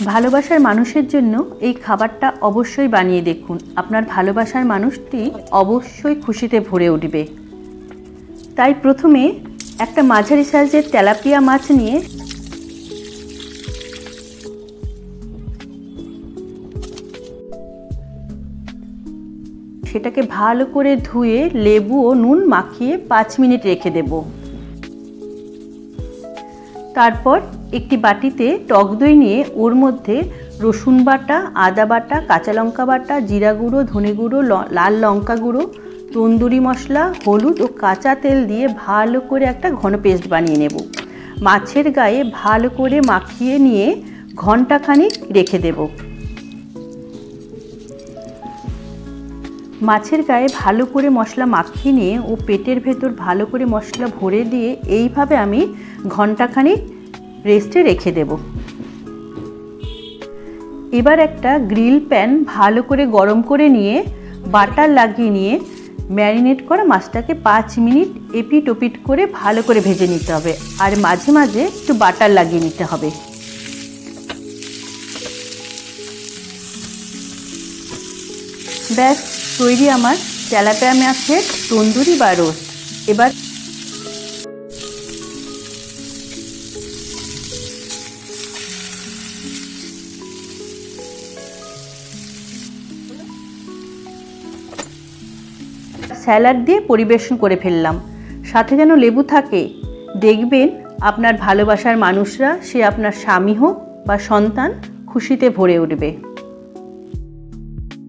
ভালোবাসার মানুষের জন্য এই খাবারটা অবশ্যই বানিয়ে দেখুন। আপনার ভালোবাসার মানুষটি অবশ্যই খুশিতে ভরে উঠবে। তাই প্রথমে একটা মাঝারি সাইজের তেলাপিয়া মাছ নিয়ে সেটাকে ভালো করে ধুয়ে লেবু ও নুন মাখিয়ে 5 মিনিট রেখে দেব। তারপর একটি বাটিতে টক দই নিয়ে ওর মধ্যে রসুন বাটা, আদা বাটা, কাঁচা লঙ্কা বাটা, জিরা গুঁড়ো, ধনে গুঁড়ো, লাল লঙ্কা গুঁড়ো, তন্দুরি মশলা, হলুদ ও কাঁচা তেল দিয়ে ভালো করে একটা ঘন পেস্ট বানিয়ে নেব। মাছের গায়ে ভালো করে মাখিয়ে নিয়ে ঘন্টাখানিক রেখে দেব। মাছের গায়ে ভালো করে মশলা মাখিয়ে নিয়ে ও পেটের ভেতর ভালো করে মশলা ভরে দিয়ে এইভাবে আমি ঘন্টাখানিক রেস্টে রেখে দেব। এবার একটা গ্রিল প্যান ভালো করে গরম করে নিয়ে বাটার লাগিয়ে নিয়ে ম্যারিনেট করা মাছটাকে 5 মিনিট এপিট ওপিট করে ভালো করে ভেজে নিতে হবে, আর মাঝে মাঝে একটু বাটার লাগিয়ে নিতে হবে। ব্যাস তৈরি আমার তেলাপিয়া মাছের তন্দুরি বা রোস্ট। এবার স্যালাড দিয়ে পরিবেশন করে ফেললাম। সাথে যেন লেবু থাকে। দেখবেন আপনার ভালোবাসার মানুষরা, সে আপনার স্বামী হোক বা সন্তান, খুশিতে ভরে উঠবে।